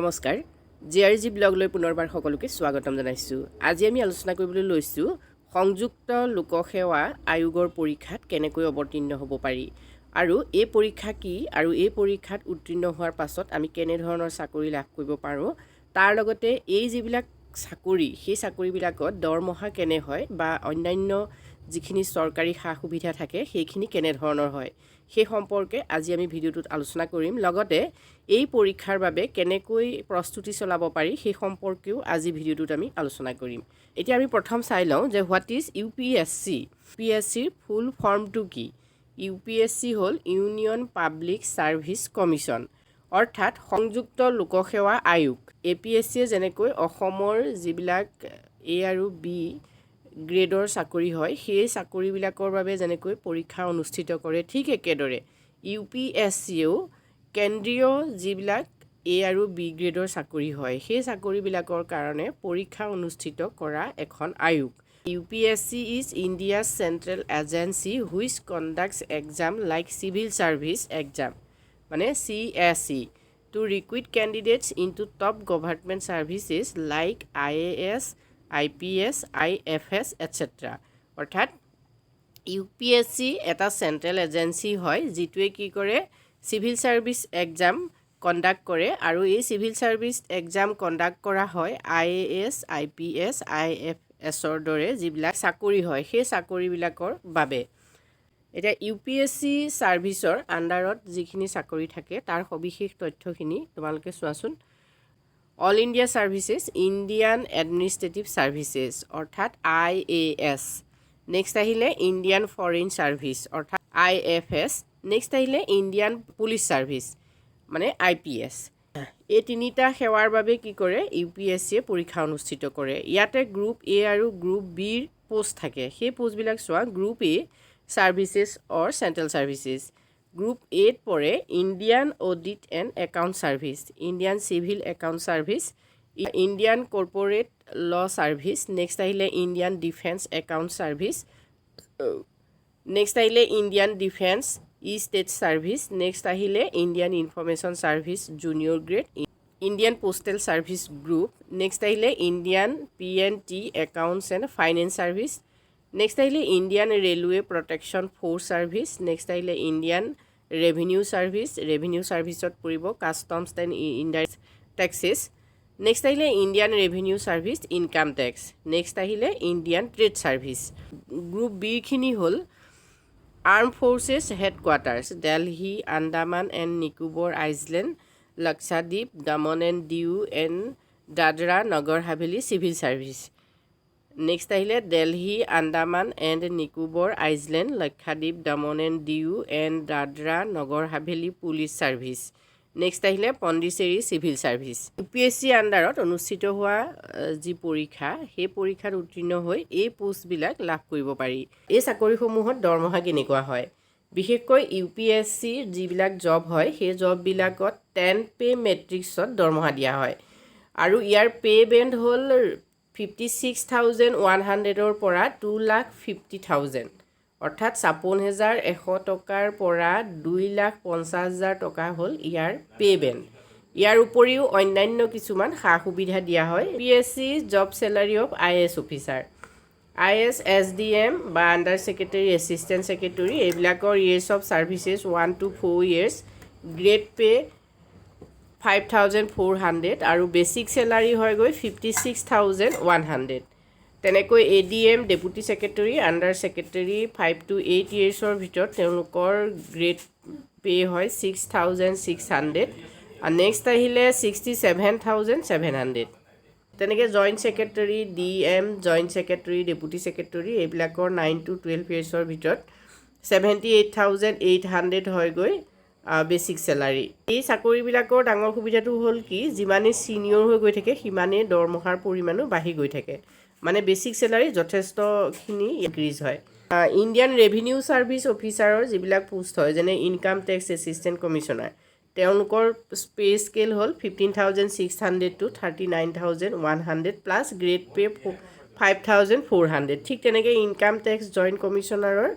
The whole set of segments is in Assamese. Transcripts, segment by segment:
নমস্কাৰ জিআৰজি ব্লগলৈ পুনৰবাৰ সকলোকে স্বাগতম জনাইছো। আজি আমি আলোচনা কৰিবলৈ লৈছো সংযুক্ত লোকসেৱা আয়োগৰ পৰীক্ষাত কেনেকৈ অৱতীৰ্ণ হ'ব পাৰি আৰু এই পৰীক্ষা কি আৰু এই পৰীক্ষাত উত্তীৰ্ণ হোৱাৰ পাছত আমি কেনে ধৰণৰ চাকৰি লাভ কৰিব পাৰো তাৰ লগতে এই যিবিলাক চাকৰি সেই চাকৰিবিলাকত দৰমহা কেনে হয় বা অন্যান্য যিখিনি চৰকাৰী সা সুবিধা থাকে সেইখিনি কেনে ধৰণৰ হয় সেই সম্পৰ্কে আজি আমি ভিডিঅ'টোত আলোচনা কৰিম। লগতে এই পৰীক্ষাৰ বাবে কেনেকৈ প্ৰস্তুতি চলাব পাৰি সেই সম্পৰ্কেও আজি ভিডিঅ'টোত আমি আলোচনা কৰিম। এতিয়া আমি প্ৰথম চাই লওঁ যে হোৱাট ইজ UPSC। UPSCৰ ফুল ফৰ্মটো কি? UPSC হ'ল ইউনিয়ন পাব্লিক ছাৰ্ভিচ কমিশ্যন, অৰ্থাৎ সংযুক্ত লোকসেৱা আয়োগ। APSCয়ে যেনেকৈ অসমৰ যিবিলাক A আৰু B গ্ৰেডৰ চাকৰি হয় সেই চাকৰিবিলাকৰ বাবে যেনেকৈ পৰীক্ষা অনুষ্ঠিত কৰে, ঠিক একেদৰে UPSCয়েও কেন্দ্ৰীয় যিবিলাক A আৰু B গ্ৰেডৰ চাকৰি হয় সেই চাকৰিবিলাকৰ কাৰণে পৰীক্ষা অনুষ্ঠিত কৰা এখন আয়োগ। UPSC is India's central agency which conducts exam like civil service exam মানে CSE to recruit candidates into top government services like IAS, IPS, IFS, etc. অৰ্থাৎ UPSC এটা চেন্ট্ৰেল এজেঞ্চি হয় যিটোৱে কি কৰে চিভিল সাৰ্ভিস এক্সাম কণ্ডাক্ট কৰে আৰু এই চিভিল সাৰ্ভিস এক্সাম কণ্ডাক্ট কৰা হয় IAS, IPS, IFSৰ দৰে যিবিলাক চাকৰি হয় সেই চাকৰিবিলাকৰ বাবে। এতিয়া UPSC সাৰ্ভিসৰ আন্ডাৰত যিখিনি চাকৰি থাকে তাৰ সবিশেষ তথ্যখিনি তোমালোকে চোৱাচোন। অল ইণ্ডিয়া সাৰ্ভিসেছ, ইণ্ডিয়ান এডমিনিষ্ট্ৰেটিভ সাৰ্ভিসেছ অৰ্থাৎ IAS। নেক্সট আহিলে ইণ্ডিয়ান ফৰেইন সাৰ্ভিস অৰ্থাৎ IFS। নেক্সট আহিলে ইণ্ডিয়ান পুলিচ সাৰ্ভিস মানে IPS। এই তিনিটা সেৱাৰ বাবে কি কৰে UPSCয়ে পৰীক্ষা অনুষ্ঠিত কৰে। ইয়াতে গ্ৰুপ A আৰু গ্ৰুপ Bৰ পোষ্ট থাকে। সেই পোষ্টবিলাক চোৱা। Group A services or central services. Group Aত পৰে Indian audit and account service, Indian civil account service, Indian corporate law service. Next আহিলে Indian defence account service. Next আহিলে Indian defence state service. Next আহিলে Indian information service junior grade, Indian postal service group. Next আহিলে Indian PNT accounts and finance service. Next আহিলে Indian railway protection force service. Next আহিলে ইণ্ডিয়ান ৰেভিনিউ সাৰ্ভিস, ৰেভিনিউ সাৰ্ভিসত পৰিব customs and indirect taxes. Next আহিলে Indian revenue service income tax. Next আহিলে ইণ্ডিয়ান ট্ৰেড সাৰ্ভিস। গ্ৰুপ বিখিনি হ'ল arm forces headquarters Delhi, Andaman and Nicobar island, Lakshadweep, Daman and Diu and Dadra Nagar Haveli civil service. Next আহিলে Delhi, Andaman and Nicobar island, Lakshadweep, Daman and Diu and Dadra Nagar Haveli police service. Next আহিলে পণ্ডিচেৰী চিভিল সাৰ্ভিস। UPSC আণ্ডাৰত অনুষ্ঠিত হোৱা যি পৰীক্ষা সেই পৰীক্ষাত উত্তীৰ্ণ হৈ এই পোষ্টবিলাক লাভ কৰিব পাৰি। এই চাকৰিসমূহত দৰমহা কেনেকুৱা হয়? বিশেষকৈ UPSCৰ যিবিলাক জব হয় সেই জববিলাকত 10 পে মেট্ৰিক্সত দৰমহা দিয়া হয় আৰু ইয়াৰ পে বেণ্ড হ'ল 56,100ৰ পৰা 2,50,000 অৰ্থাৎ 56,100 টকাৰ পৰা 2,50,000 টকা হ'ল ইয়াৰ পে বেণ্ড। ইয়াৰ উপৰিও অন্যান্য কিছুমান সা সুবিধা দিয়া হয়। UPSC job salary of IAS officer, IAS SDM বা আণ্ডাৰ ছেক্ৰেটাৰী, এছিষ্টেণ্ট ছেক্ৰেটাৰী এইবিলাকৰ years of services 1 to 4 years, grade pay 5,400 আৰু বেছিক চেলাৰী হয় গৈ 56,100। তেনেকৈ ADM deputy secretary, under secretary 5 to 8 yearsৰ ভিতৰত তেওঁলোকৰ গ্ৰেড পে হয় 6,600 আৰু নেক্সট আহিলে 67,700। তেনেকৈ joint secretary, DM, joint secretary, deputy secretary এইবিলাকৰ 9 to 12 yearsৰ ভিতৰত 78,800 হয়গৈ বেছিক চেলাৰী। এই চাকৰিবিলাকৰ ডাঙৰ সুবিধাটো হ'ল কি যিমানেই ছিনিয়ৰ হৈ গৈ থাকে সিমানেই দৰমহাৰ পৰিমাণো বাঢ়ি গৈ থাকে, মানে বেছিক চেলাৰী যথেষ্টখিনি ইনক্ৰিজ হয়। ইণ্ডিয়ান ৰেভিনিউ সাৰ্ভিস অফিচাৰৰ যিবিলাক পোষ্ট হয় যেনে ইনকাম টেক্স এছিষ্টেণ্ট কমিশ্যনাৰ তেওঁলোকৰ পে স্কেল হ'ল 15,600 to 39,100 প্লাছ গ্ৰেড পে 5,400। ঠিক তেনেকৈ ইনকাম টেক্স জইণ্ট কমিশ্যনাৰৰ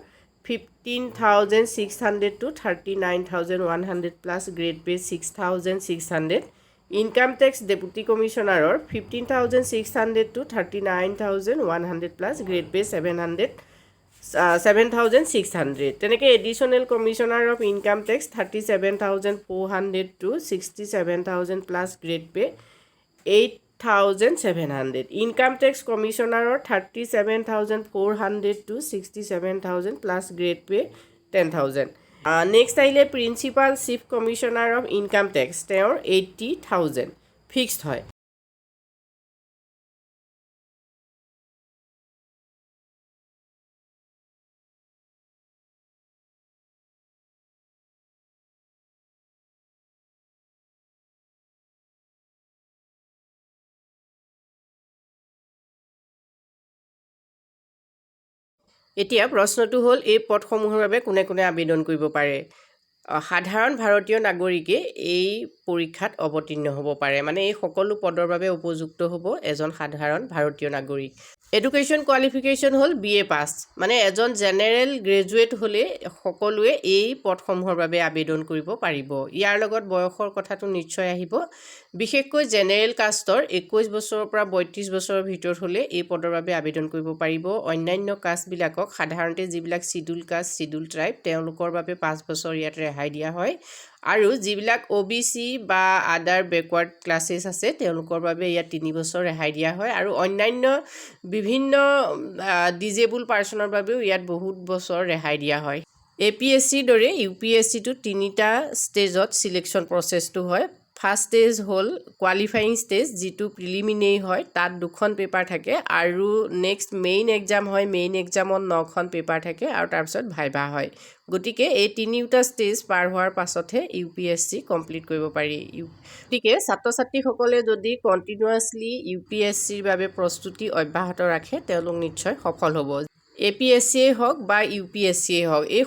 15,600 to 39,100 plus grade pay 6,600. Income tax deputy কমিশ্যনাৰৰ 15,600 to 39,100 প্লাছ গ্ৰেড পে 7,600 তেনেকৈ additional commissioner of income tax 37,400 to 67,000 plus grade pay 8,700 income tax কমিশ্যনাৰৰ 37,400 to 67,000 plus grade pay 10,000 next আহিলে principal chief commissioner of income tax তেওঁৰ 80,000 ফিক্সড হয়। এতিয়া প্ৰশ্নটো হ'ল এই পদসমূহৰ বাবে কোনে কোনে আবেদন কৰিব পাৰে। সাধাৰণ ভাৰতীয় নাগৰিকে এই পৰীক্ষাত অৱতীৰ্ণ হ'ব পাৰে, মানে এই সকলো পদৰ বাবে উপযুক্ত হ'ব এজন সাধাৰণ ভাৰতীয় নাগৰিক। এডুকেশ্যন কোৱালিফিকেশ্যন হ'ল BA পাছ, মানে এজন জেনেৰেল গ্ৰেজুৱেট হ'লে সকলোৱে এই পদসমূহৰ বাবে আবেদন কৰিব পাৰিব। ইয়াৰ লগত বয়সৰ কথাটো নিশ্চয় আহিব। বিশেষকৈ জেনেৰেল কাষ্টৰ 21 বছৰৰ পৰা 32 বছৰৰ ভিতৰত হ'লে এই পদৰ বাবে আবেদন কৰিব পাৰিব। অন্যান্য কাষ্টবিলাকক সাধাৰণতে যিবিলাক চিডুল কাষ্ট, চিডুল ট্ৰাইব, তেওঁলোকৰ বাবে 5 বছৰ ইয়াত ৰেহাই দিয়া হয়। আৰু যিবিলাক OBC বা আদাৰ বেকৱাৰ্ড ক্লাছেছ আছে তেওঁলোকৰ বাবে ইয়াত 3 বছৰ ৰেহাই দিয়া হয়। আৰু অন্যান্য বিভিন্ন ডিজেবল পাৰ্চনৰ বাবেও ইয়াত বহুত বছৰ ৰেহাই দিয়া হয়। APSCৰ দৰে UPSCটো 3টা ষ্টেজত ছিলেকশ্যন প্ৰচেছটো হয়। ফাৰ্ষ্ট ষ্টেজ হ'ল কোৱালিফাইং ষ্টেজ, যিটো প্ৰিলিমিনেৰী হয়, তাত 2খন পেপাৰ থাকে। আৰু নেক্সট মেইন এক্সাম হয়, মেইন এক্সামত 9খন পেপাৰ থাকে আৰু তাৰপিছত ভাইভা হয়। গতিকে এই 3টা ষ্টেজ পাৰ হোৱাৰ পাছতহে UPSC কমপ্লিট কৰিব পাৰি। গতিকে ছাত্ৰ ছাত্ৰীসকলে যদি কণ্টিনিউৱাছলি UPSCৰ বাবে প্ৰস্তুতি অব্যাহত ৰাখে তেওঁলোক নিশ্চয় সফল হ'ব। APSCয়ে হওক বা UPSCয়ে হওক, এই